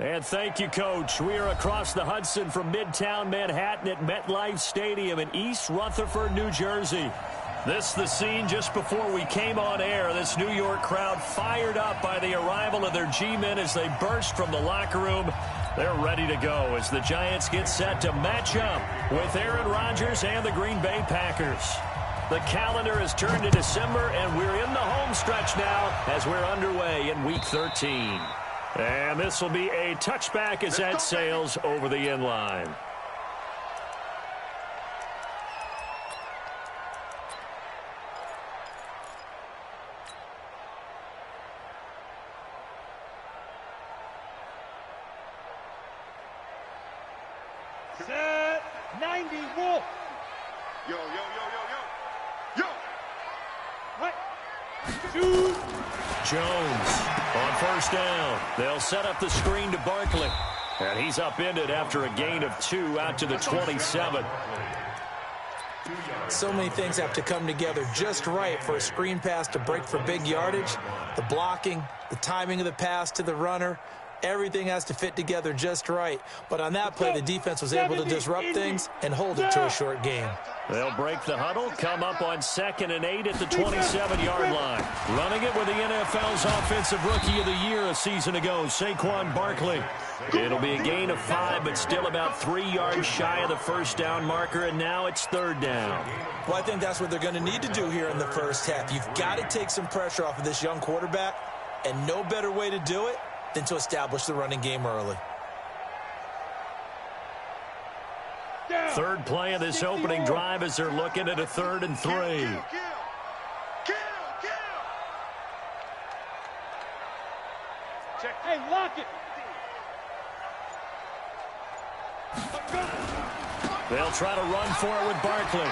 And thank you, Coach. We are across the Hudson from Midtown Manhattan at MetLife Stadium in East Rutherford, New Jersey. This is the scene just before we came on air. This New York crowd fired up by the arrival of their G-men as they burst from the locker room. They're ready to go as the Giants get set to match up with Aaron Rodgers and the Green Bay Packers. The calendar has turned to December, and we're in the home stretch now as we're underway in Week 13. And this will be a touchback as that sails over the end line. Set 90 Wolf. Yo, yo, yo, yo, yo. Yo. What? Shoot. Jones on first down. They'll set up the screen to Barkley. And he's upended after a gain of 2 out to the 27. So many things have to come together just right for a screen pass to break for big yardage. The blocking, the timing of the pass to the runner, everything has to fit together just right. But on that play, the defense was able to disrupt things and hold it to a short gain. They'll break the huddle, come up on 2nd and 8 at the 27-yard line. Running it with the NFL's Offensive Rookie of the Year a season ago, Saquon Barkley. It'll be a gain of 5, but still about 3 yards shy of the first down marker, and now it's 3rd down. Well, I think that's what they're going to need to do here in the first half. You've got to take some pressure off of this young quarterback, and no better way to do it than to establish the running game early. Third play of this opening drive as they're looking at a 3rd and 3. Check. Hey, lock it. They'll try to run for it with Barkley.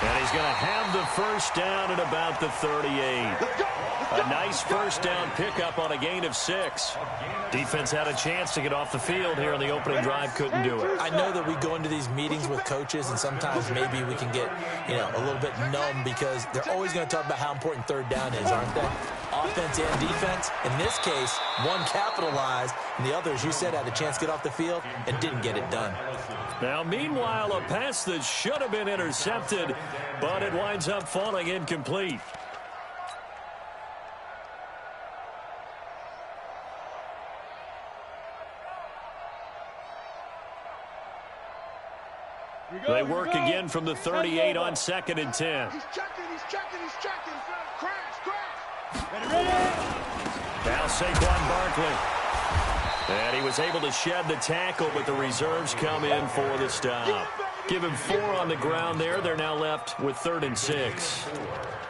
And he's going to have the first down at about the 38. A nice first down pickup on a gain of 6. Defense had a chance to get off the field here on the opening drive, couldn't do it. I know that we go into these meetings with coaches, and sometimes maybe we can get, a little bit numb because they're always going to talk about how important 3rd down is, aren't they? Offense and defense. In this case, one capitalized, and the other, as you said, had a chance to get off the field and didn't get it done. Now, meanwhile, a pass that should have been intercepted, but it winds up falling incomplete. They work again from the 38 on 2nd and 10. He's checking. Crash. Now Saquon Barkley. And he was able to shed the tackle, but the reserves come in for the stop. Give him 4 on the ground there. They're now left with 3rd and 6.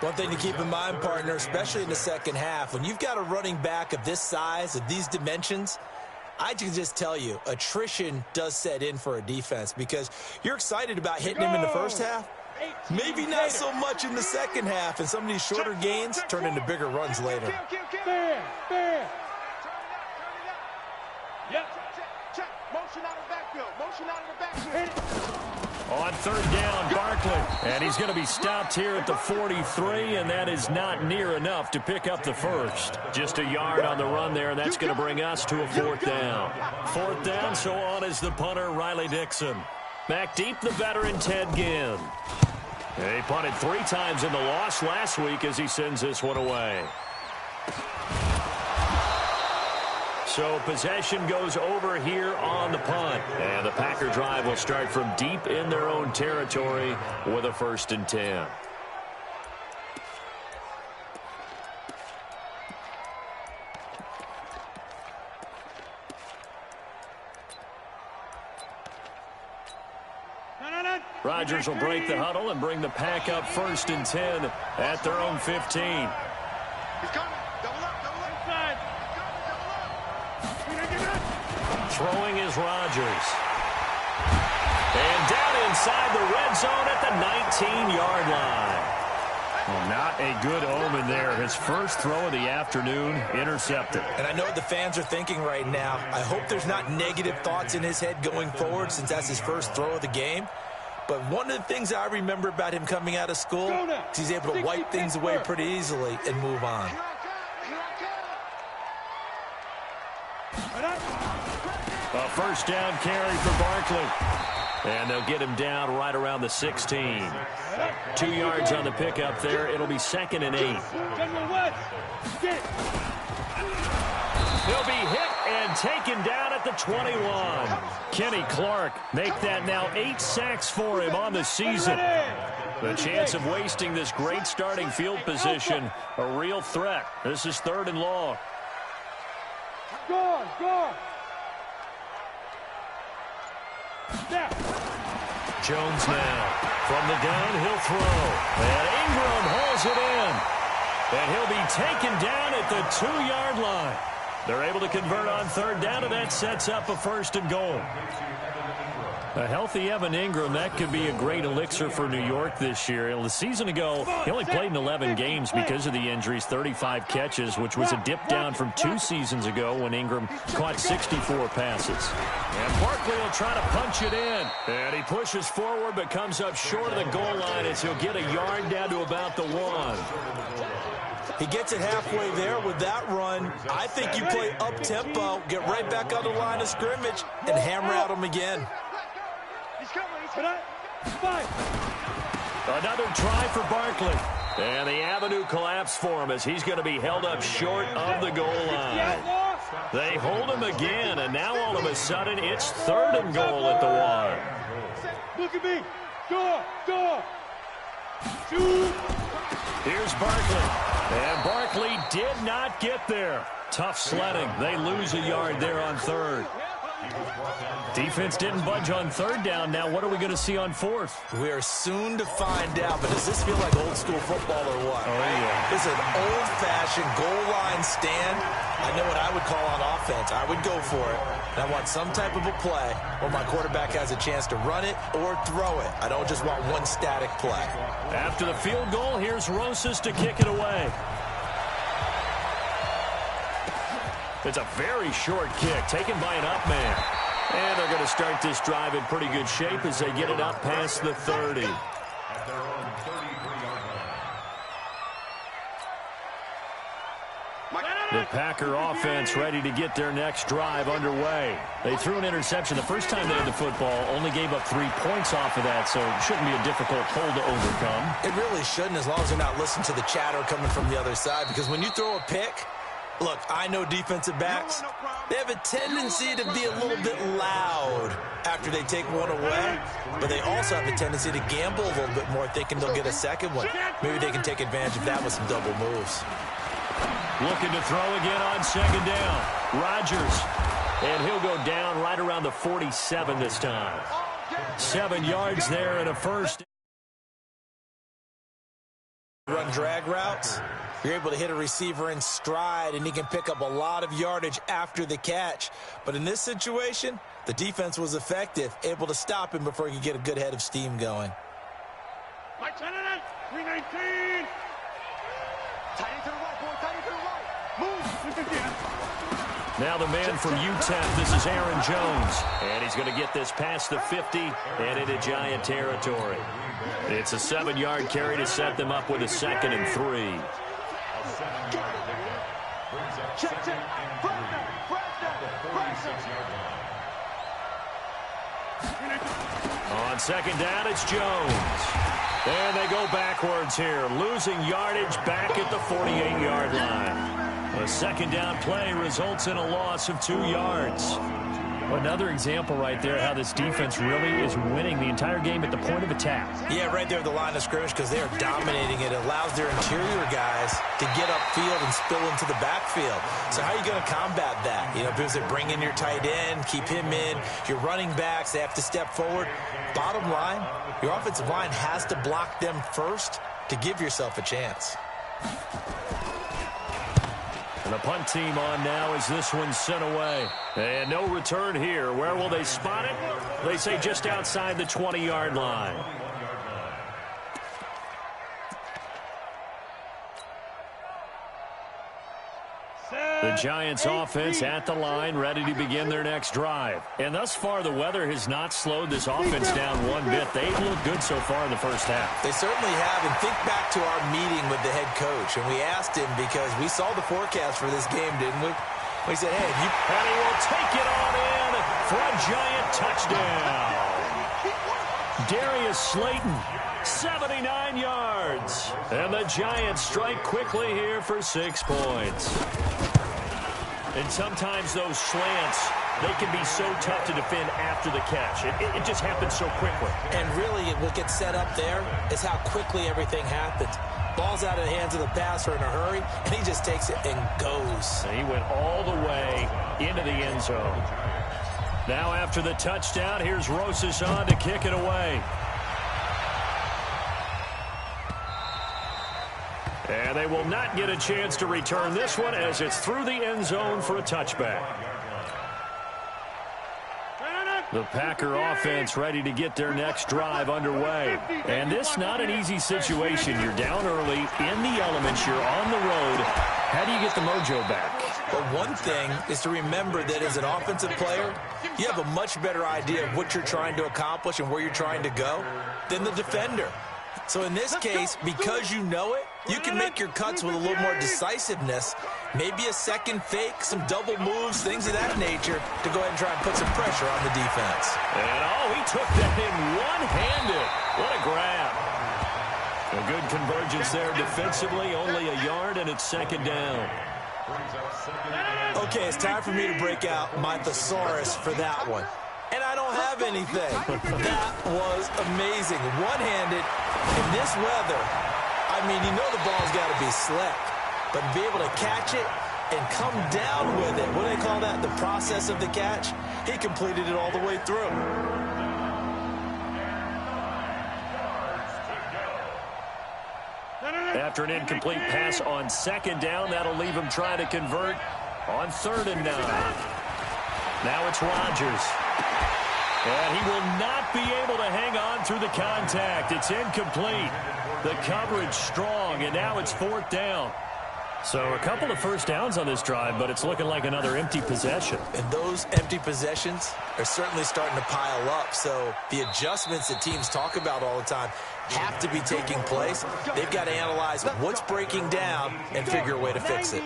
One thing to keep in mind, partner, especially in the second half, when you've got a running back of this size, of these dimensions, I can just tell you, attrition does set in for a defense because you're excited about hitting him in the first half. Maybe not so much in the second half, and some of these shorter gains turn into bigger runs later. Fair. Yep. Check. Motion out of the backfield. On 3rd down, Barkley. And he's going to be stopped here at the 43, and that is not near enough to pick up the first. Just a yard on the run there, and that's going to bring us to a 4th down. 4th down, so on is the punter, Riley Dixon. Back deep, the veteran, Ted Ginn. He punted 3 times in the loss last week as he sends this one away. So possession goes over here on the punt. And the Packer drive will start from deep in their own territory with a 1st and 10. Rodgers will break the huddle and bring the Pack up 1st and 10 at their own 15. He's coming. Double up. Inside. Throwing is Rodgers. And down inside the red zone at the 19-yard line. Well, not a good omen there. His first throw of the afternoon intercepted. And I know what the fans are thinking right now. I hope there's not negative thoughts in his head going forward since that's his first throw of the game. But one of the things I remember about him coming out of school is he's able to wipe things away pretty easily and move on. A first down carry for Barkley. And they'll get him down right around the 16. 2 yards on the pickup there. It'll be 2nd and 8. He'll be hit and taken down at the 21. Kenny Clark make that now 8 sacks for him on the season. The chance of wasting this great starting field position, a real threat. This is 3rd and long. Go. Jones now from the gun, he'll throw. And Ingram hauls it in. And he'll be taken down at the 2-yard line. They're able to convert on 3rd down, and that sets up a 1st and goal. A healthy Evan Ingram, that could be a great elixir for New York this year. A season ago, he only played in 11 games because of the injuries, 35 catches, which was a dip down from 2 seasons ago when Ingram caught 64 passes. And Barkley will try to punch it in. And he pushes forward but comes up short of the goal line as he'll get a yard down to about the 1. He gets it halfway there with that run. I think you play up-tempo, get right back on the line of scrimmage, and hammer at him again. Another try for Barkley. And the avenue collapsed for him as he's going to be held up short of the goal line. They hold him again, and now all of a sudden it's 3rd and goal at the 1. Look at me. Go. Shoot. Here's Barkley. And Barkley did not get there. Tough sledding. They lose a yard there on 3rd. Defense didn't budge on 3rd down. Now what are we going to see on 4th? We are soon to find out, but does this feel like old school football or what? Oh, yeah. This is an old-fashioned goal line stand. I know what I would call on offense. I would go for it. And I want some type of a play where my quarterback has a chance to run it or throw it. I don't just want one static play. After the field goal, here's Rosas to kick it away. It's a very short kick taken by an up man. And they're going to start this drive in pretty good shape as they get it up past the 30. The Packer offense ready to get their next drive underway. They threw an interception the first time they had the football, only gave up 3 points off of that, so it shouldn't be a difficult hole to overcome. It really shouldn't, as long as they're not listening to the chatter coming from the other side, because when you throw a pick, look, I know defensive backs, they have a tendency to be a little bit loud after they take one away, but they also have a tendency to gamble a little bit more, thinking they'll get a second one. Maybe they can take advantage of that with some double moves. Looking to throw again on 2nd down. Rodgers. And he'll go down right around the 47 this time. 7 yards there and a 1st. Run drag routes. You're able to hit a receiver in stride, and he can pick up a lot of yardage after the catch. But in this situation, the defense was effective, able to stop him before he could get a good head of steam going. Mike 319. Tight end to the right, boy. Tight end to the right. Move. Now the man from UTEP, this is Aaron Jones. And he's going to get this past the 50 and into Giant territory. It's a 7-yard carry to set them up with a 2nd and 3. Check. On 2nd down, it's Jones. And they go backwards here, losing yardage back at the 48-yard line. A 2nd down play results in a loss of 2 yards. Another example right there how this defense really is winning the entire game at the point of attack. Yeah, right there at the line of scrimmage, because they are dominating it. It allows their interior guys to get upfield and spill into the backfield. So how are you going to combat that? You know, because they bring in your tight end, keep him in. Your running backs, they have to step forward. Bottom line, your offensive line has to block them first to give yourself a chance. And the punt team on now as this one's sent away. And no return here. Where will they spot it? They say just outside the 20-yard line. Set. The Giants offense at the line, ready to begin their next drive. And thus far, the weather has not slowed this offense down one bit. They've looked good so far in the first half. They certainly have. And think back to our meeting with the head coach. And we asked him, because we saw the forecast for this game, didn't we? We said, hey, and he will take it on in for a Giant touchdown. Darius Slayton, 79 yards. And the Giants strike quickly here for 6 points. And sometimes those slants, they can be so tough to defend after the catch. It just happens so quickly. And really, what gets set up there is how quickly everything happens. Ball's out of the hands of the passer in a hurry, and he just takes it and goes. And he went all the way into the end zone. Now after the touchdown, here's Rosas on to kick it away. And they will not get a chance to return this one as it's through the end zone for a touchback. The Packer offense ready to get their next drive underway. And this not an easy situation. You're down early, in the elements, you're on the road. How do you get the mojo back? But one thing is to remember that as an offensive player, you have a much better idea of what you're trying to accomplish and where you're trying to go than the defender. So in this case, because you know it, you can make your cuts with a little more decisiveness, maybe a second fake, some double moves, things of that nature, to go ahead and try and put some pressure on the defense. And, he took that in one-handed. What a grab. A good convergence there defensively, only a yard, and it's second down. Okay, it's time for me to break out my thesaurus for that one. And I don't have anything. That was amazing. One-handed in this weather. I mean, you know the ball's got to be slick. But to be able to catch it and come down with it, what do they call that? The process of the catch? He completed it all the way through. After an incomplete pass on second down, that'll leave him trying to convert on 3rd and 9. Now it's Rodgers. And he will not be able to hang on through the contact. It's incomplete. The coverage strong, and now it's 4th down. So a couple of first downs on this drive, but it's looking like another empty possession. And those empty possessions are certainly starting to pile up. So the adjustments that teams talk about all the time have to be taking place. They've got to analyze what's breaking down and figure a way to fix it.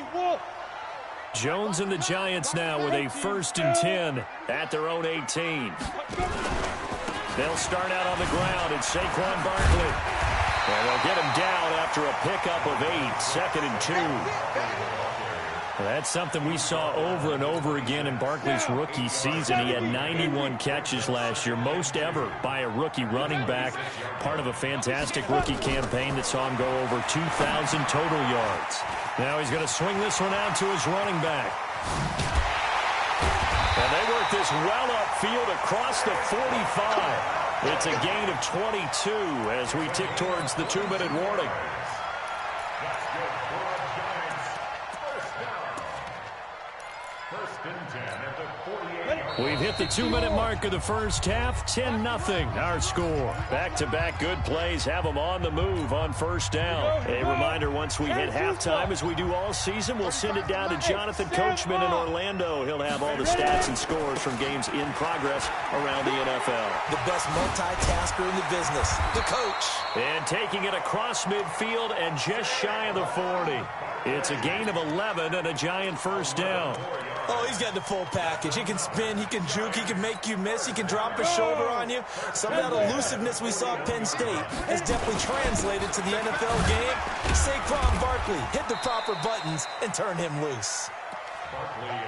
Jones and the Giants now with a 1st and 10 at their own 18. They'll start out on the ground. It's Saquon Barkley. And they'll get him down after a pickup of 8, 2nd and 2. That's something we saw over and over again in Barkley's rookie season. He had 91 catches last year, most ever by a rookie running back, part of a fantastic rookie campaign that saw him go over 2,000 total yards. Now he's going to swing this one out to his running back. And they work this well upfield across the 45. It's a gain of 22 as we tick towards the 2-minute warning. We've hit the 2-minute mark of the first half. 10-0 our score. Back-to-back good plays have them on the move on 1st down. A reminder, once we hit halftime, as we do all season, we'll send it down to Jonathan Coachman in Orlando. He'll have all the stats and scores from games in progress around the NFL. The best multitasker in the business, the coach. And taking it across midfield and just shy of the 40. It's a gain of 11 and a Giant 1st down. Oh, he's got the full package. He can spin, he can juke, he can make you miss, he can drop his shoulder on you. Some of that elusiveness we saw at Penn State has definitely translated to the NFL game. Saquon Barkley hit the proper buttons and turn him loose.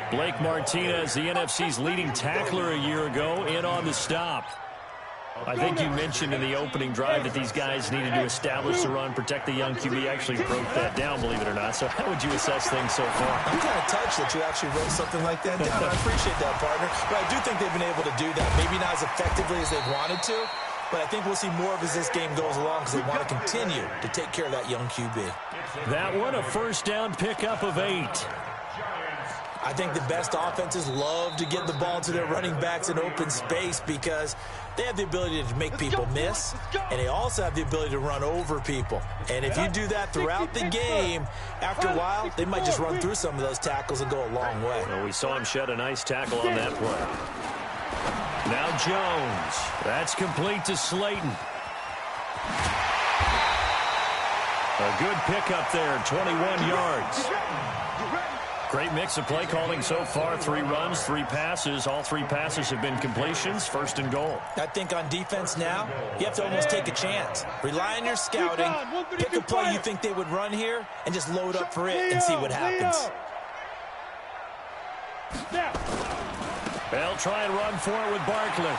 Blake Martinez, the NFC's leading tackler a year ago, in on the stop. I think you mentioned in the opening drive that these guys needed to establish the run, protect the young QB. Actually broke that down, believe it or not. So how would you assess things so far? I'm kind of touched that you actually wrote something like that down. I appreciate that, partner. But I do think they've been able to do that. Maybe not as effectively as they've wanted to, but I think we'll see more of as this game goes along because they want to continue to take care of that young QB. That one, a 1st down pickup of 8. I think the best offenses love to get the ball to their running backs in open space because they have the ability to make people miss, and they also have the ability to run over people. And if you do that throughout the game, after a while, they might just run through some of those tackles and go a long way. Well, we saw him shed a nice tackle on that play. Now Jones. That's complete to Slayton. A good pickup there, 21 yards. Great mix of play calling so far. 3 runs, 3 passes. All 3 passes have been completions. 1st and goal. I think on defense now, you have to almost take a chance. Rely on your scouting. Pick a play you think they would run here and just load up for it and see what happens. They'll try and run for it with Barkley.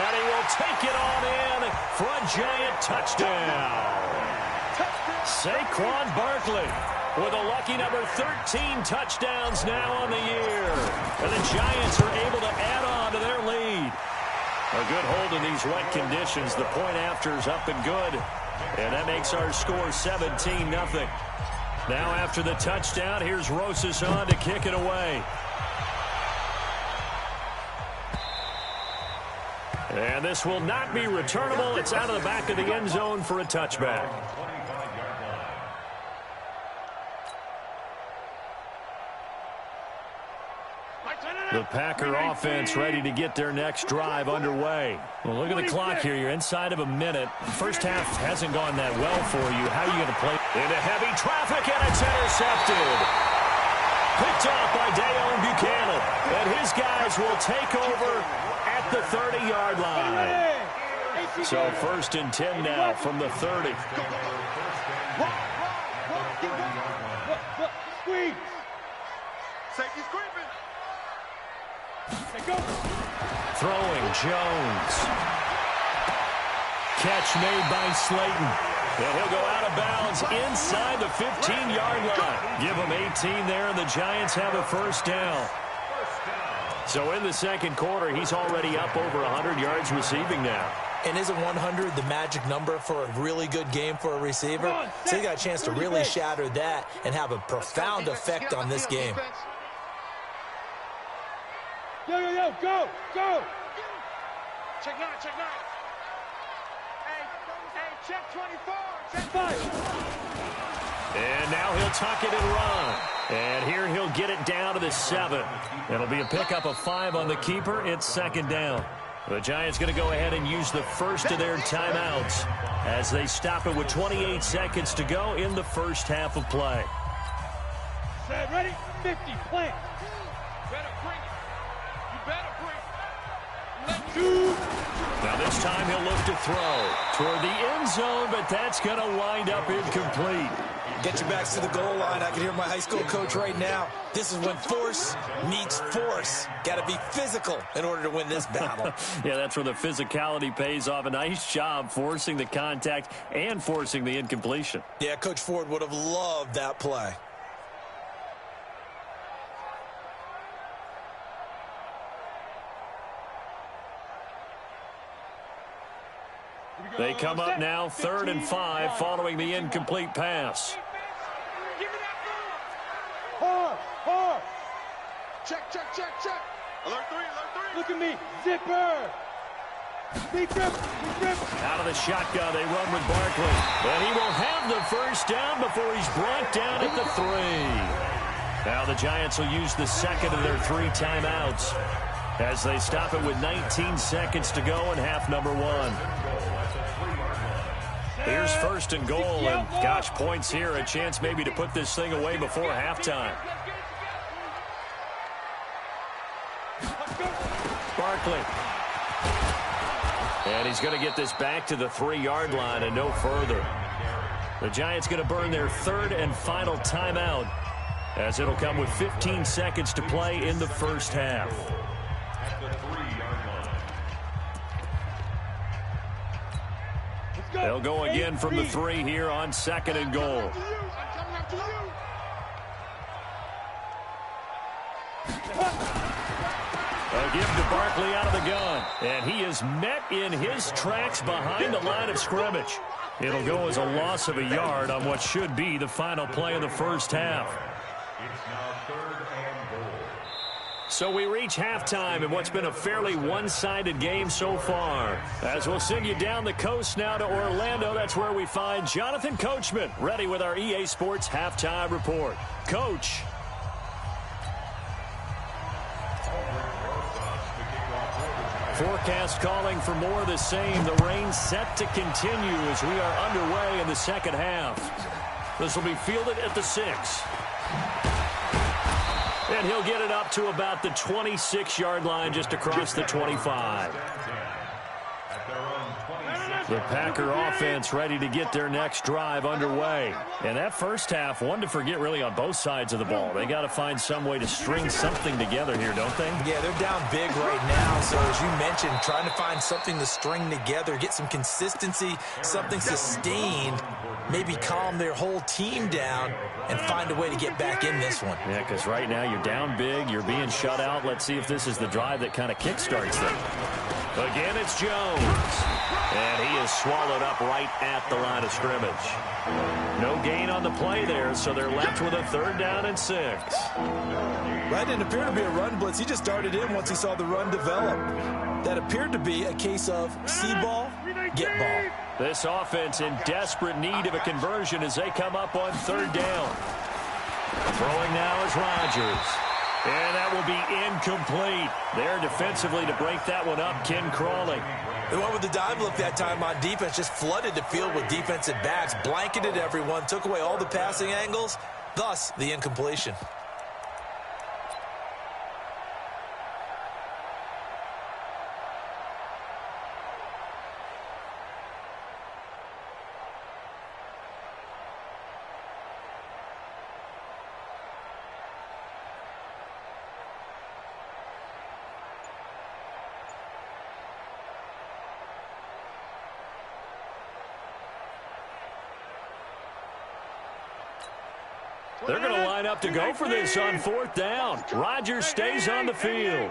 And he will take it on in for a giant touchdown. Saquon Barkley with a lucky number 13 touchdowns now on the year. And the Giants are able to add on to their lead. A good hold in these wet conditions. The point after's up and good. And that makes our score 17-0. Now after the touchdown, here's Rosas on to kick it away. And this will not be returnable. It's out of the back of the end zone for a touchback. The Packer offense ready to get their next drive underway. Well, look at the clock here. You're inside of a minute. First half hasn't gone that well for you. How are you going to play? Into heavy traffic, and it's intercepted. Picked off by Dayon Buchanan. And his guys will take over at the 30-yard line. So 1st and 10 now from the 30. Squeeze. Safety screaming. Throwing Jones. Catch made by Slayton. And he'll go out of bounds inside the 15-yard line. Give him 18 there, and the Giants have a 1st down. So in the 2nd quarter, he's already up over 100 yards receiving now. And isn't 100 the magic number for a really good game for a receiver? So he got a chance to really shatter that and have a profound effect on this game. Yo, yo, yo, go, go. Check 9, check 9. Hey, check 24, check 5. And now he'll tuck it and run. And here he'll get it down to the 7. It'll be a pickup of 5 on the keeper. It's 2nd down. The Giants going to go ahead and use the first of their timeouts as they stop it with 28 seconds to go in the 1st half of play. Set, ready, 50, plant. Better bring it. You better bring it. Let Two. Now this time he'll look to throw toward the end zone, but that's going to wind up incomplete. Get your backs to the goal line. I can hear my high school coach right now. This is when force meets force. Got to be physical in order to win this battle. Yeah, that's where the physicality pays off. A nice job forcing the contact and forcing the incompletion. Yeah, Coach Ford would have loved that play. They come up now 3rd and 5 following the incomplete pass. Hard, hard. Check, check, check, check. Alert 3, alert 3. Look at me, zipper. Deep grip, deep grip. Out of the shotgun, they run with Barkley. And he will have the 1st down before he's brought down at the 3. Now the Giants will use the 2nd of their 3 timeouts as they stop it with 19 seconds to go in half number 1. Here's 1st and goal, and gosh, points here, a chance maybe to put this thing away before halftime. Barkley. And he's going to get this back to the 3-yard line and no further. The Giants going to burn their 3rd and final timeout as it'll come with 15 seconds to play in the 1st half. They'll go again from the 3 here on 2nd and goal. A give to Barkley out of the gun. And he is met in his tracks behind the line of scrimmage. It'll go as a loss of a yard on what should be the final play of the 1st half. So we reach halftime in what's been a fairly one-sided game so far. As we'll send you down the coast now to Orlando, that's where we find Jonathan Coachman, ready with our EA Sports Halftime Report. Coach. Forecast calling for more of the same. The rain set to continue as we are underway in the second half. This will be fielded at the 6. And he'll get it up to about the 26-yard line just across the 25. The Packer offense ready to get their next drive underway. And that first half, one to forget really on both sides of the ball. They got to find some way to string something together here, don't they? Yeah, they're down big right now. So as you mentioned, trying to find something to string together, get some consistency, something sustained, maybe calm their whole team down and find a way to get back in this one. Yeah, because right now you're down big, you're being shut out. Let's see if this is the drive that kind of kickstarts them. Again, it's Jones. And he is swallowed up right at the line of scrimmage. No gain on the play there, so they're left with a 3rd down and 6. That didn't appear to be a run blitz. He just darted in once he saw the run develop. That appeared to be a case of see ball, get ball. This offense in desperate need of a conversion as they come up on 3rd down. Throwing now is Rodgers. And that will be incomplete. There defensively to break that one up, Ken Crawley. They went with the dive look that time on defense, just flooded the field with defensive backs, blanketed everyone, took away all the passing angles, thus the incompletion. They're going to line up to go for this on 4th down. Rodgers stays on the field.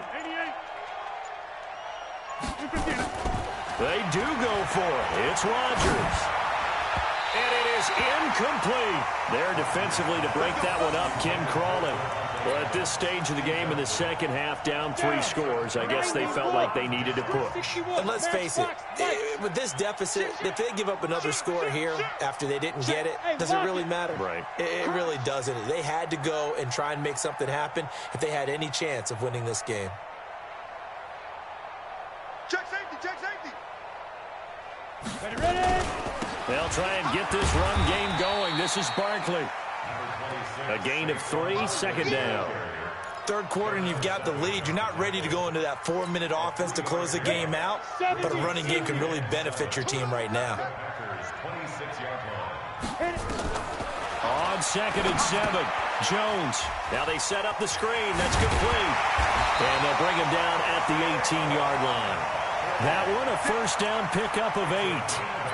They do go for it. It's Rodgers. And it is incomplete. There defensively to break that one up, Ken Crawley. Well, at this stage of the game in the second half, down 3 scores, I guess they felt like they needed to push. And let's face it, with this deficit, if they give up another score here after they didn't get it, does it really matter? Right. It really doesn't. They had to go and try and make something happen if they had any chance of winning this game. Check safety, check safety. Ready. They'll try and get this run game going. This is Barkley. A gain of 3, 2nd down. 3rd quarter and you've got the lead. You're not ready to go into that 4-minute offense to close the game out, but a running game can really benefit your team right now. On 2nd and 7, Jones. Now they set up the screen. That's complete. And they'll bring him down at the 18-yard line. That one a 1st down pickup of 8.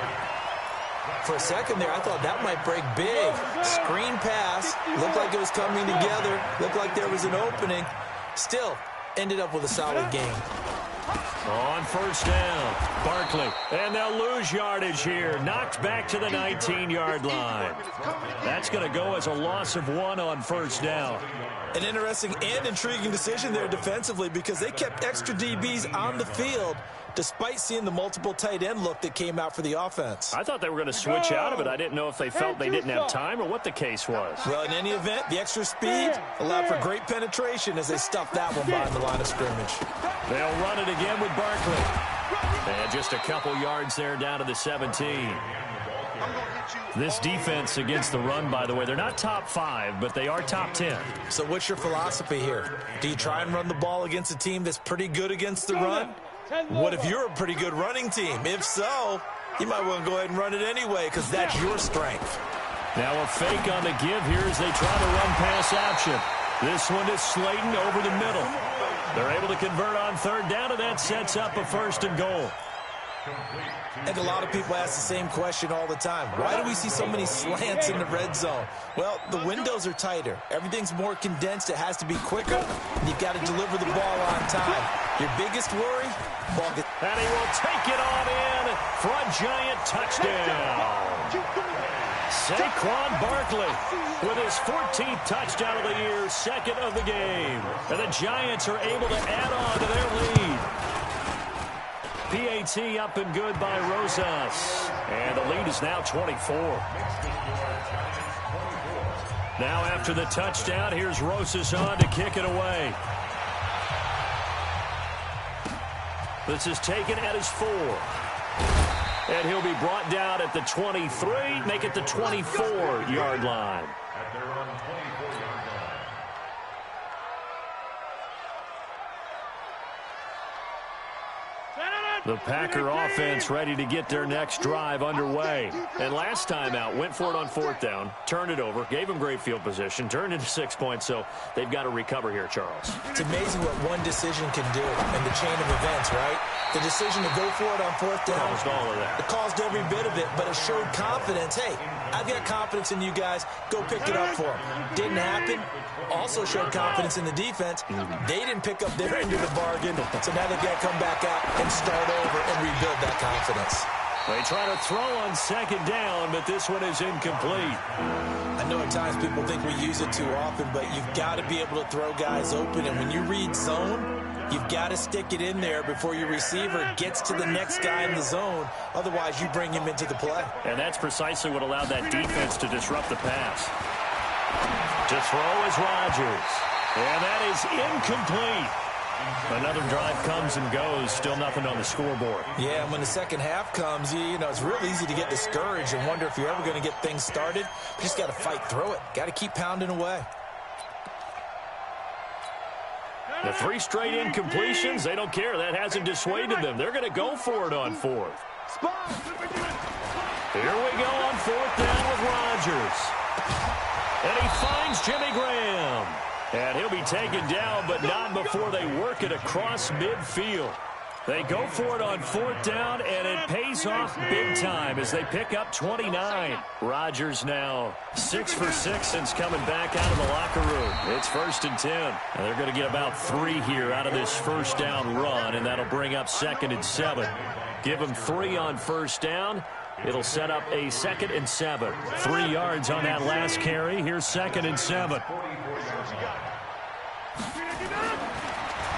For a second there, I thought that might break big. Screen pass. Looked like it was coming together. Looked like there was an opening. Still, ended up with a solid game. On 1st down, Barkley. And they'll lose yardage here. Knocked back to the 19-yard line. That's going to go as a loss of 1 on 1st down. An interesting and intriguing decision there defensively because they kept extra DBs on the field despite seeing the multiple tight end look that came out for the offense. I thought they were going to switch out of it. I didn't know if they felt they didn't have time or what the case was. Well, in any event, the extra speed allowed for great penetration as they stuffed that one behind the line of scrimmage. They'll run it again with Barkley. And just a couple yards there down to the 17. This defense against the run, by the way, they're not top 5, but they are top 10. So what's your philosophy here? Do you try and run the ball against a team that's pretty good against the run? What if you're a pretty good running team? If so, you might want to go ahead and run it anyway because that's your strength. Now a fake on the give here as they try to run pass option. This one is Slayton over the middle. They're able to convert on 3rd down, and that sets up a 1st and goal. And a lot of people ask the same question all the time. Why do we see so many slants in the red zone? Well, the windows are tighter. Everything's more condensed. It has to be quicker. And you've got to deliver the ball on time. Your biggest worry? Ball gets... And he will take it on in for a giant touchdown. Saquon Barkley with his 14th touchdown of the year, second of the game. And the Giants are able to add on to their lead. PAT up and good by Rosas. And the lead is now 24. Now after the touchdown, here's Rosas on to kick it away. This is taken at his 4. And he'll be brought down at the 23, make it the 24-yard line. The Packer offense ready to get their next drive underway. And last time out, went for it on 4th down, turned it over, gave them great field position, turned into 6 points, so they've got to recover here, Charles. It's amazing what one decision can do in the chain of events, right? The decision to go for it on 4th down. Caused all of that. It caused every bit of it, but it showed confidence. Hey, I've got confidence in you guys. Go pick it up for them. Didn't happen. Also showed confidence in the defense. They didn't pick up their end of the bargain, so now they've got to come back out and start over and rebuild that confidence. They try to throw on 2nd down, but this one is incomplete. I know at times people think we use it too often, but you've got to be able to throw guys open, and when you read zone, you've got to stick it in there before your receiver gets to the next guy in the zone. Otherwise, you bring him into the play. And that's precisely what allowed that defense to disrupt the pass. To throw is Rodgers. And that is incomplete. Another drive comes and goes. Still nothing on the scoreboard. Yeah, and when the second half comes, you know, it's real easy to get discouraged and wonder if you're ever going to get things started. You just got to fight through it. Got to keep pounding away. The 3 straight incompletions, they don't care. That hasn't dissuaded them. They're going to go for it on 4th. Here we go on 4th down with Rodgers. And he finds Jimmy Graham. And he'll be taken down, but not before they work it across midfield. They go for it on 4th down, and it pays off big time as they pick up 29. Rodgers now 6 for 6 since coming back out of the locker room. It's 1st and 10. And they're going to get about 3 here out of this 1st down run, and that'll bring up 2nd and 7. Give them 3 on 1st down. It'll set up a 2nd and 7. 3 yards on that last carry. Here's 2nd and 7.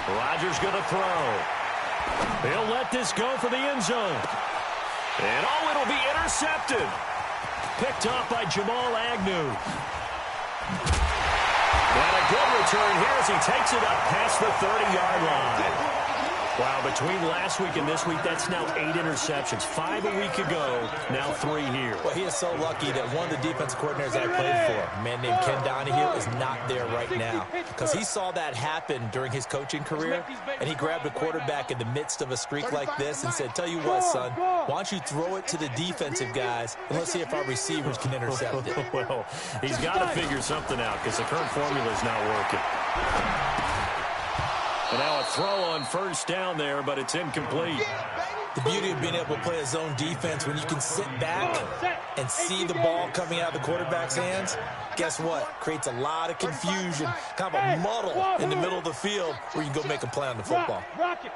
Rodgers going to throw. He'll let this go for the end zone. And, oh, it'll be intercepted. Picked off by Jamal Agnew. And a good return here as he takes it up past the 30-yard line. Wow, between last week and this week, that's now 8 interceptions. 5 a week ago, now 3 here. Well, he is so lucky that one of the defensive coordinators I played for, a man named Ken Donahue, is not there right now. Because he saw that happen during his coaching career, and he grabbed a quarterback in the midst of a streak like this and said, tell you what, son, why don't you throw it to the defensive guys, and let's see if our receivers can intercept it. Well, he's got to figure something out because the current formula is not working. And now a throw on 1st down there, but it's incomplete. The beauty of being able to play a zone defense when you can sit back and see the ball coming out of the quarterback's hands, guess what? Creates a lot of confusion, kind of a muddle in the middle of the field where you can go make a play on the football. Rock it.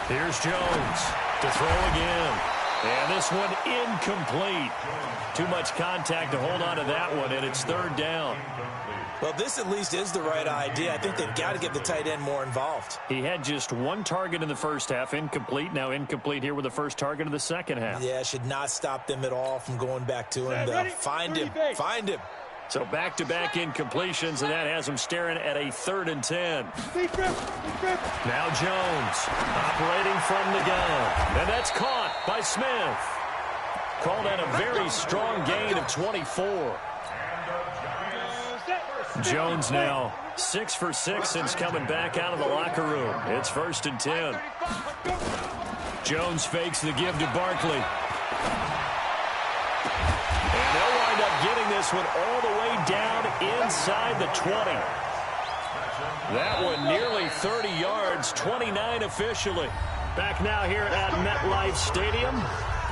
Here's Jones to throw again. And this one incomplete. Too much contact to hold on to that one, and it's 3rd down. Well, this at least is the right idea. I think they've got to get the tight end more involved. He had just 1 target in the 1st half, incomplete. Now incomplete here with the 1st target of the 2nd half. Yeah, should not stop them at all from going back to him, though. Find him. So back-to-back incompletions, and that has him staring at a 3rd and 10. Now Jones operating from the gun. And that's caught by Smith. Called out a very strong gain of 24. Jones now 6 for 6 since coming back out of the locker room. It's 1st and 10. Jones fakes the give to Barkley. And they'll wind up getting this one all the way down inside the 20. That one nearly 30 yards, 29 officially. Back now here at MetLife Stadium.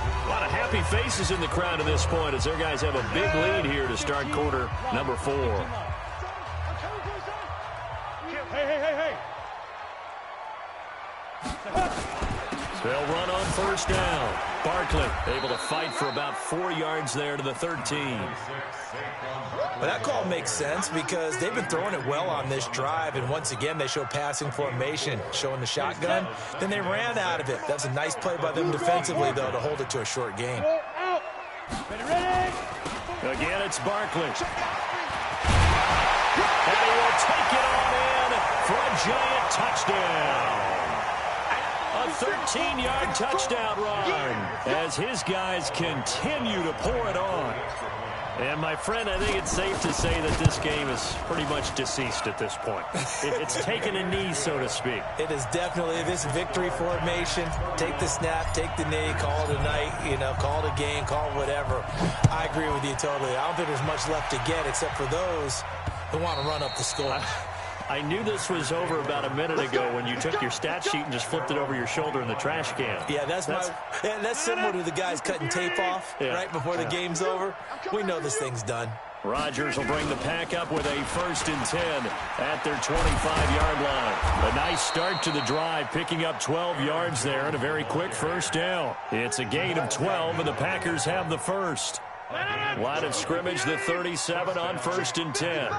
A lot of happy faces in the crowd at this point as their guys have a big lead here to start quarter number 4. Hey. They'll run on first down. Barkley able to fight for about 4 yards there to the 13. Well, that call makes sense because they've been throwing it well on this drive, and once again they show passing formation, showing the shotgun. Then they ran out of it. That's a nice play by them defensively, though, to hold it to a short gain. Again, it's Barkley. And he will take it on in for a giant touchdown. A 13-yard touchdown run as his guys continue to pour it on. And, my friend, I think it's safe to say that this game is pretty much deceased at this point. It's taken a knee, so to speak. It is definitely this victory formation. Take the snap, take the knee, call it a night, call it a game, call it whatever. I agree with you totally. I don't think there's much left to get except for those who want to run up the score. I knew this was over about a minute ago when you took your stat sheet and just flipped it over your shoulder in the trash can. Yeah, that's similar to the guys cutting tape off right before the game's over. We know this thing's done. Rodgers will bring the pack up with a 1st and 10 at their 25-yard line. A nice start to the drive, picking up 12 yards there and a very quick first down. It's a gain of 12, and the Packers have the first. Line of scrimmage, the 37 on 1st and 10.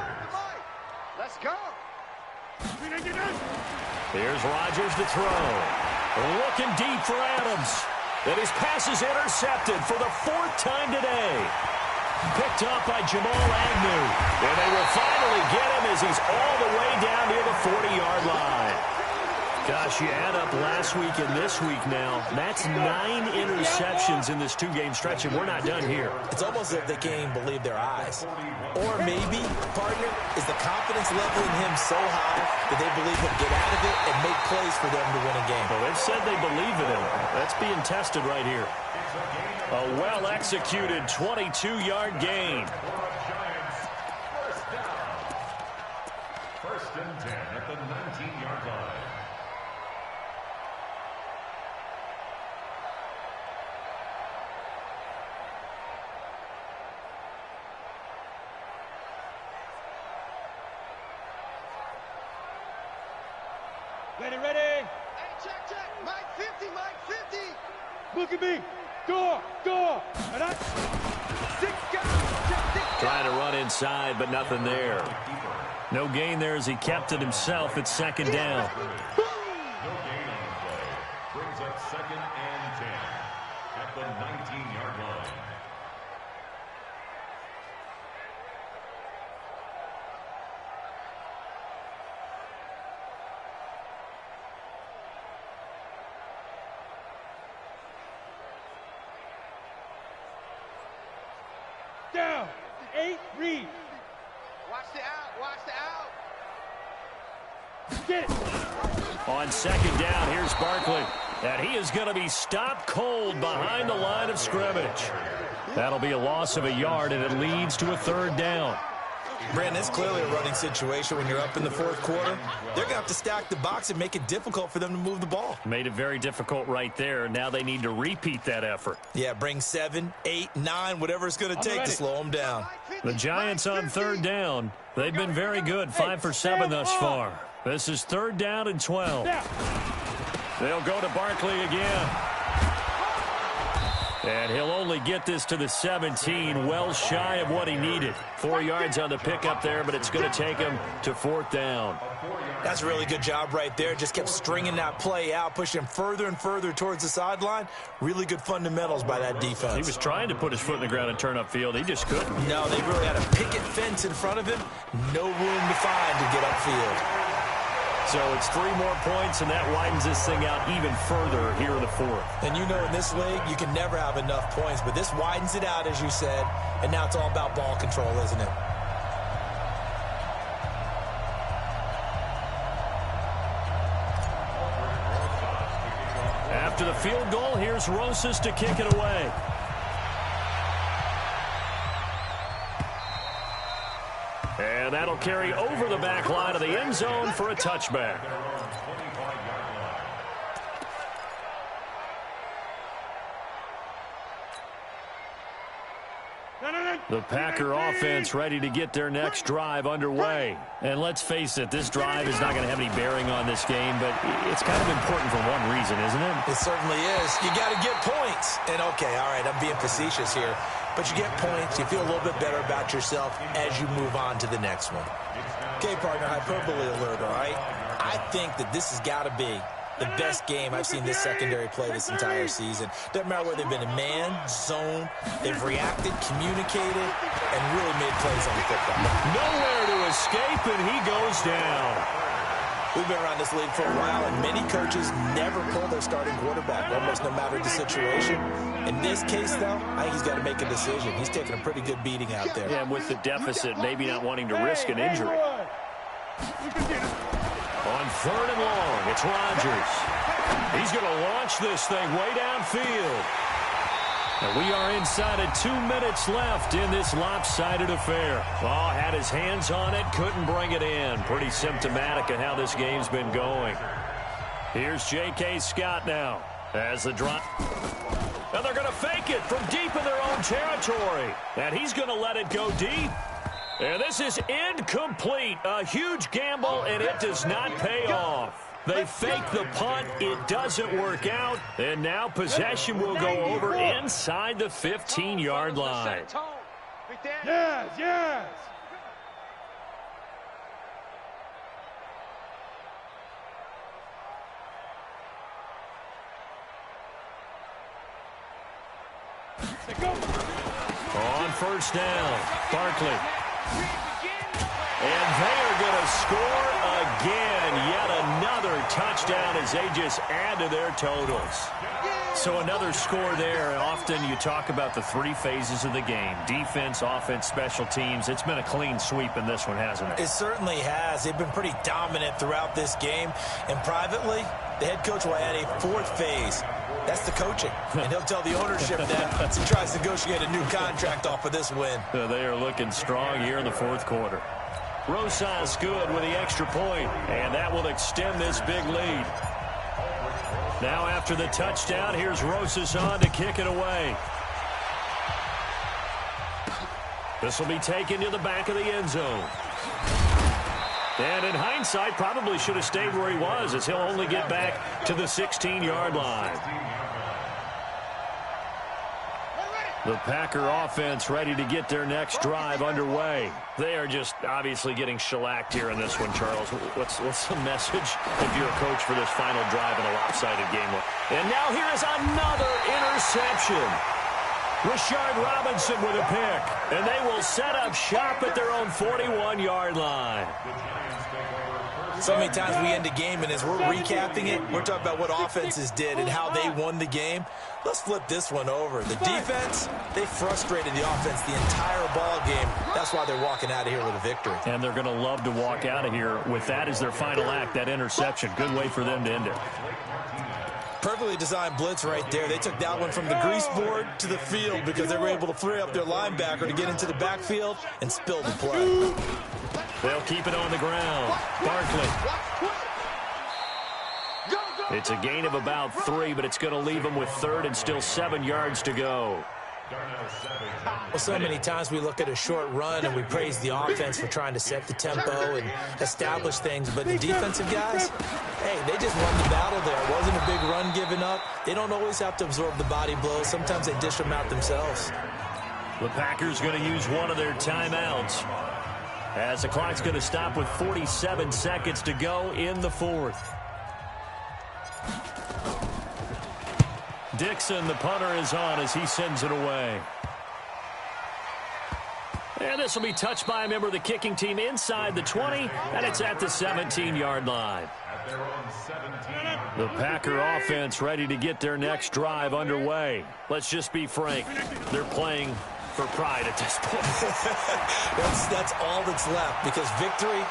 Let's go. Here's Rodgers to throw. Looking deep for Adams. And his pass is intercepted for the 4th time today. Picked up by Jamal Agnew. And they will finally get him as he's all the way down near the 40-yard line. Gosh, you add up last week and this week now. That's 9 interceptions in this 2-game stretch, and we're not done here. It's almost as if they can't even believe their eyes. Or maybe, partner, is the confidence level in him so high that they believe he'll get out of it and make plays for them to win a game. Well, they've said they believe in him. That's being tested right here. A well-executed 22-yard gain. 1st and 10 at the 19-yard line. Ready. Hey, check. Mike 50, Mike 50. Look at me. Door. And I... 6 guys. Trying to run inside, but nothing there. No gain there as he kept it himself at 2nd down. No gain on the play. Brings up 2nd and 10 at the 19-yard line. Down. 8, read. Watch the out. Get it. On 2nd down, here's Barkley. And he is going to be stopped cold behind the line of scrimmage. That'll be a loss of a yard, and it leads to a 3rd down. Brandon, it's clearly a running situation when you're up in the 4th quarter. They're going to have to stack the box and make it difficult for them to move the ball. Made it very difficult right there. Now they need to repeat that effort. Yeah, bring 7, 8, 9, whatever it's going to take to slow them down. The Giants on 3rd down. They've been very good, 5 for 7 thus far. This is 3rd down and 12. They'll go to Barkley again. And he'll only get this to the 17, well shy of what he needed. 4 yards on the pickup there, but it's going to take him to 4th down. That's a really good job right there. Just kept stringing that play out, pushing him further and further towards the sideline. Really good fundamentals by that defense. He was trying to put his foot in the ground and turn upfield. He just couldn't. No, they really had a picket fence in front of him. No room to find to get upfield. So it's 3 more points, and that widens this thing out even further here in the 4th. And you know in this league, you can never have enough points, but this widens it out, as you said, and now it's all about ball control, isn't it? After the field goal, here's Rosas to kick it away. And that'll carry over the back line of the end zone for a touchback. The Packer offense ready to get their next drive underway. And let's face it, this drive is not going to have any bearing on this game, but it's kind of important for one reason. season, isn't it? It certainly is. You got to get points. And, okay, all right, I'm being facetious here. But you get points. You feel a little bit better about yourself as you move on to the next one. Okay, partner, hyperbole alert, all right? I think that this has got to be the best game I've seen this secondary play this entire season. Doesn't matter whether they've been in man, zone, they've reacted, communicated, and really made plays on the football. Nowhere to escape, and he goes down. We've been around this league for a while, and many coaches never pull their starting quarterback, almost no matter the situation. In this case, though, I think he's got to make a decision. He's taking a pretty good beating out there. Yeah, and with the deficit, maybe not wanting to risk an injury. On 3rd and long, it's Rodgers. He's going to launch this thing way downfield. And we are inside of 2 minutes left in this lopsided affair. Oh, had his hands on it, couldn't bring it in. Pretty symptomatic of how this game's been going. Here's J.K. Scott now as the drop. And they're going to fake it from deep in their own territory. And he's going to let it go deep. And this is incomplete. A huge gamble, and it does not pay off. They fake the punt. It doesn't work out. And now possession will go over inside the 15-yard line. Yes, yes. On 1st down, Barkley. And they are going to score again. Yet another touchdown as they just add to their totals. So another score there. Often you talk about the 3 phases of the game. Defense, offense, special teams. It's been a clean sweep in this one, hasn't it? It certainly has. They've been pretty dominant throughout this game. And privately, the head coach will add a 4th phase. That's the coaching. And he'll tell the ownership that as he tries to negotiate a new contract off of this win. They are looking strong here in the 4th quarter. Rosas good with the extra point, and that will extend this big lead. Now after the touchdown, here's Rosas on to kick it away. This will be taken to the back of the end zone. And in hindsight, probably should have stayed where he was, as he'll only get back to the 16-yard line. The Packer offense ready to get their next drive underway. They are just obviously getting shellacked here in this one, Charles. What's the message if you're a coach for this final drive in a lopsided game? And now here is another interception. Rashard Robinson with a pick. And they will set up shop at their own 41-yard line. So many times we end a game, and as we're recapping it, we're talking about what offenses did and how they won the game. Let's flip this one over. The defense, they frustrated the offense the entire ball game. That's why they're walking out of here with a victory. And they're going to love to walk out of here with that as their final act, that interception. Good way for them to end it. Perfectly designed blitz right there. They took that one from the grease board to the field because they were able to free up their linebacker to get into the backfield and spill the play. They'll keep it on the ground. Barkley. It's a gain of about 3, but it's going to leave them with 3rd and still 7 yards to go. Well, so many times we look at a short run and we praise the offense for trying to set the tempo and establish things, but the defensive guys, hey, they just won the battle there. It wasn't a big run given up. They don't always have to absorb the body blows. Sometimes they dish them out themselves. The Packers going to use one of their timeouts as the clock's going to stop with 47 seconds to go in the 4th. Dixon, the punter, is on as he sends it away. And this will be touched by a member of the kicking team inside the 20, and it's at the 17-yard line. The Packer offense ready to get their next drive underway. Let's just be frank. They're playing for pride at this point. That's all that's left, because victory,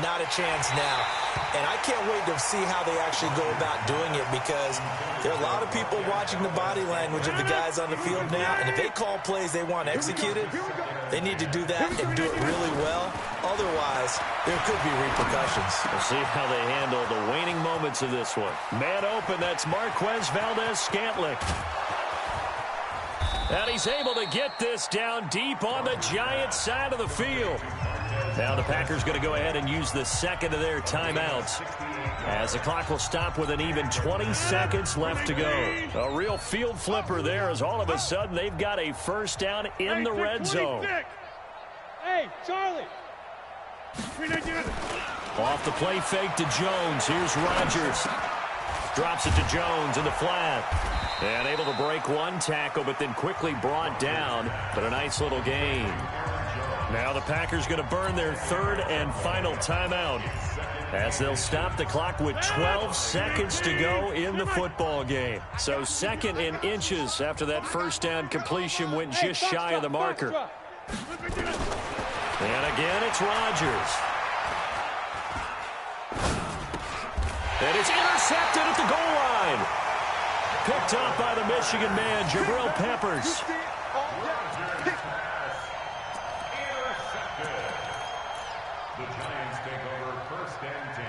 not a chance now. And I can't wait to see how they actually go about doing it, because there are a lot of people watching the body language of the guys on the field now, and if they call plays they want executed, they need to do that and do it really well. Otherwise, there could be repercussions. We'll see how they handle the waning moments of this one. Man open, that's Marquez Valdez-Scantling. And he's able to get this down deep on the Giants side of the field. Now the Packers going to go ahead and use the second of their timeouts, as the clock will stop with an even 20 seconds left to go. A real field flipper there, as all of a sudden they've got a first down in the red zone. Hey, Charlie. Off the play fake to Jones. Here's Rodgers. Drops it to Jones in the flat. And able to break one tackle, but then quickly brought down. But a nice little gain. Now the Packers going to burn their third and final timeout, as they'll stop the clock with 12 seconds to go in the football game. So second in inches after that first down completion went just shy of the marker. And again, it's Rodgers. And it's intercepted at the goal line. Picked up by the Michigan man, Jabril Peppers. The Giants take over first and 10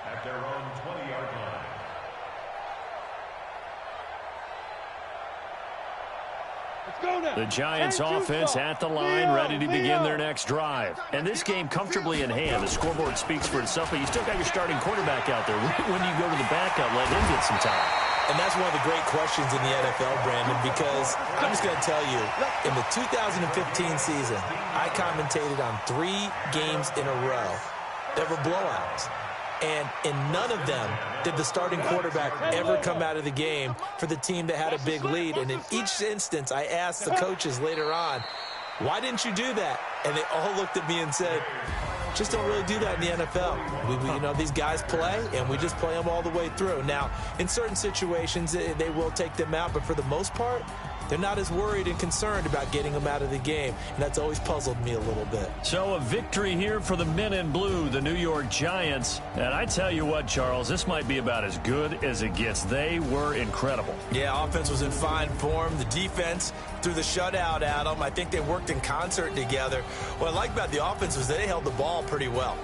at their own 20-yard line. Let's go now. The Giants offense at the line, ready to begin their next drive. And this game comfortably in hand. The scoreboard speaks for itself, but you still got your starting quarterback out there. When do you go to the backup, let him get some time? And that's one of the great questions in the NFL, Brandon, because I'm just going to tell you, in the 2015 season, I commentated on 3 games in a row that were blowouts. And in none of them did the starting quarterback ever come out of the game for the team that had a big lead. And in each instance, I asked the coaches later on, why didn't you do that? And they all looked at me and said, just don't really do that in the NFL. These guys play, and we just play them all the way through. Now, in certain situations, they will take them out, but for the most part, they're not as worried and concerned about getting them out of the game, and that's always puzzled me a little bit. So a victory here for the men in blue, the New York Giants. And I tell you what, Charles, this might be about as good as it gets. They were incredible. Yeah, offense was in fine form. The defense threw the shutout at them. I think they worked in concert together. What I like about the offense was they held the ball pretty well.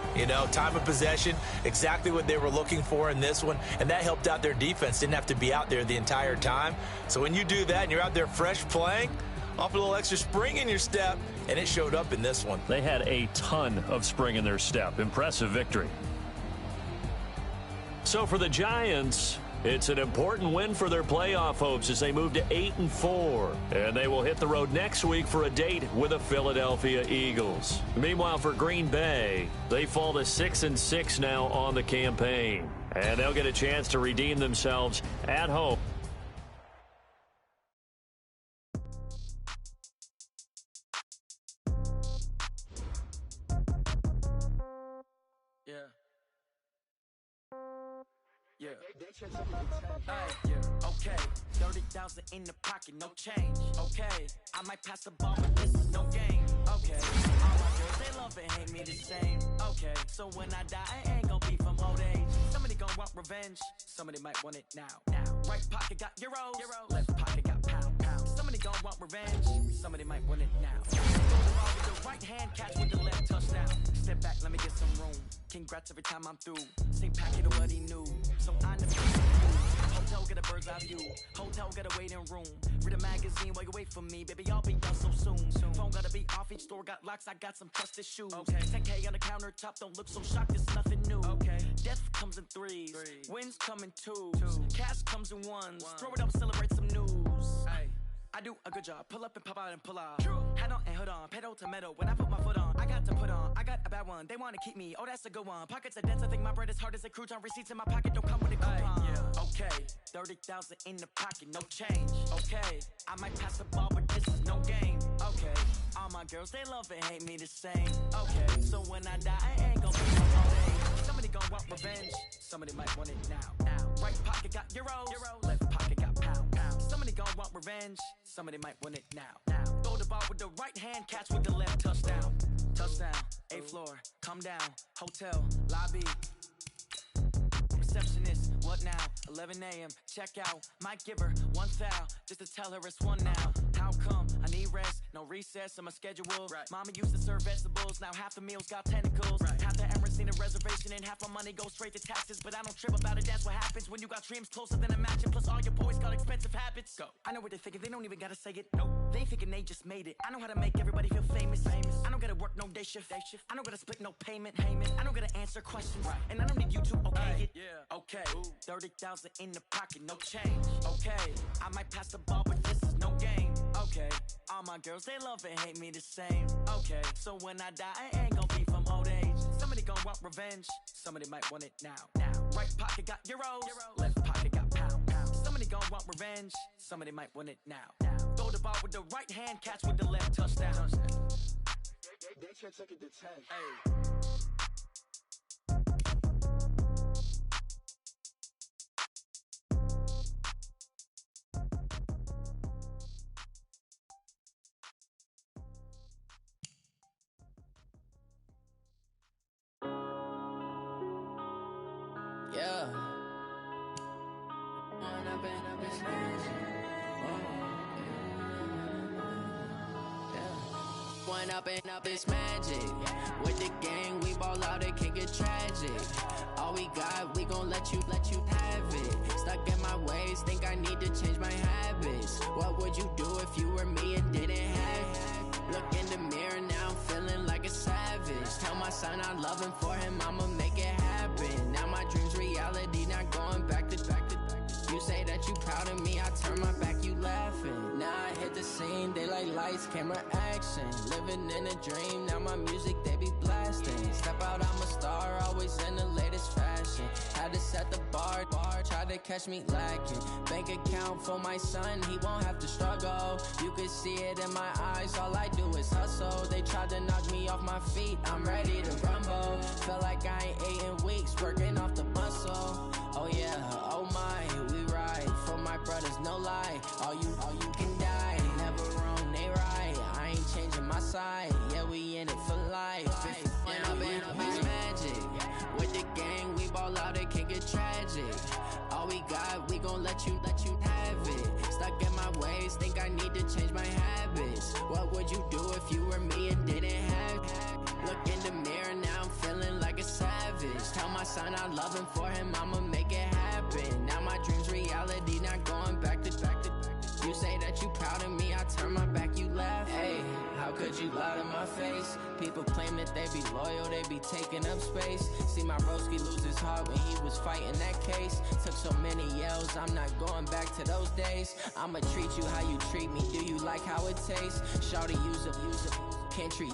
Time of possession, exactly what they were looking for in this one, and that helped out their defense. Didn't have to be out there the entire time. So when you do that and you're out there fresh playing, off a little extra spring in your step, and it showed up in this one. They had a ton of spring in their step. Impressive victory. So for the Giants, it's an important win for their playoff hopes as they move to 8-4. And they will hit the road next week for a date with the Philadelphia Eagles. Meanwhile, for Green Bay, they fall to 6-6 now on the campaign. And they'll get a chance to redeem themselves at home. Okay, 30,000 in the pocket, no change. Okay, I might pass the ball, but this is no game. Okay, all my girls, they love and hate me the same. Okay, so when I die, I ain't gonna be from old age. Somebody gonna want revenge, somebody might want it now. Right pocket got euros, left pocket got pounds. Somebody gonna want revenge, somebody might want it now. Throw the ball with the right hand, catch with the left touchdown. Step back, let me get some room. Congrats every time I'm through. Same packet of what he knew, so I never. Hotel get a bird's eye view. Hotel get a waiting room. Read a magazine while you wait for me. Baby, I'll be done so soon. Phone gotta be off. Each store got locks. I got some trusted shoes. Okay. 10K on the countertop. Don't look so shocked. It's nothing new. Okay. Death comes in threes. Wins come in twos. Cash comes in ones. Throw it up, celebrate some news. Ay. I do a good job. Pull up and pop out and pull out. Hat on and hood on. Pedal to metal. When I put my foot on, I got to put on. I got a bad one. They want to keep me. Oh, that's a good one. Pockets are dense. I think my bread is hard as a crouton. Receipts in my pocket don't come with a coupon. Yeah. Okay. 30,000 in the pocket. No change. Okay. I might pass the ball, but this is no game. Okay. All my girls, they love and hate me the same. Okay. So when I die, I ain't gonna be from old age. Somebody gonna want revenge. Somebody might want it now. Right pocket got euros. Left pocket got pounds. Somebody gonna want revenge. Somebody might want it now. Throw the ball with the right hand, catch with the left touchdown. Touchdown, 8th floor, come down, hotel, lobby. Receptionist, what now? 11 a.m., check out. Might give her one foul, just to tell her it's one now. How come? I need rest, no recess in my schedule. Right. Mama used to serve vegetables, now half the meals got tentacles. Right. Half the Emirates seen a reservation and half my money goes straight to taxes. But I don't trip about it, that's what happens when you got dreams closer than a mansion. Plus all your boys got expensive habits. Go. I know what they're thinking, they don't even gotta say it. Nope. They thinking they just made it. I know how to make everybody feel famous. I don't gotta work no day shift. I don't gotta split no payment. I don't gotta answer questions. And I don't need you to okay it. Yeah. Okay. 30,000 in the pocket, no change. Okay. I might pass the ball, but this is no game. Okay. All my girls, they love and hate me the same. Okay. So when I die, I ain't gonna be from old age. Somebody gon' want revenge. Somebody might want it now. Right pocket got euros. Left pocket got pound. Somebody gon' want revenge. Somebody might want it now. Throw the ball with the right hand, catch with the left, touchdown. They can't take it to 10. Hey. Yeah. One up and up, it's magic. With the gang, we ball out, it can get tragic. All we got, we gon' let you have it. Stuck in my ways, think I need to change my habits. What would you do if you were me and didn't have it? Look in the mirror, now I'm feeling like a savage. Tell my son I love him, for him I'ma make it happen. Now my dream's reality, not going back to. You say that you proud of me, I turn my back, you laughing. Now I hit the scene, they like lights, camera, action. Living in a dream, now my music, they be blasting. Step out, I'm a star, always in the latest fashion. Had to set the bar, try to catch me lacking. Bank account for my son, he won't have to struggle. You could see it in my eyes, all I do is hustle. They tried to knock me off my feet, I'm ready to rumble. Feel like I ain't ate in weeks, working off the muscle. Oh yeah, oh my, we ride for my brothers, no lie. All you can die, never wrong, they right. I ain't changing my side, yeah, we in it for life. When up and up, it's magic. With the gang, we ball out, it can get tragic. All we got, we gon' let you have it. Stuck in my ways, think I need to change my habits. What would you do if you were me and didn't have it? Look in the mirror, now I'm feeling like a savage. Tell my son I love him, for him I'ma make it happen. Now my dream's reality, not going back to. You say that you proud of me, I turn my back, you laugh. Hey, how could you lie to my face? People claim that they be loyal, they be taking up space. See my broski lose his heart when he was fighting that case. Took so many yells, I'm not going back to those days. I'ma treat you how you treat me, do you like how it tastes? Shawty, use a can't treat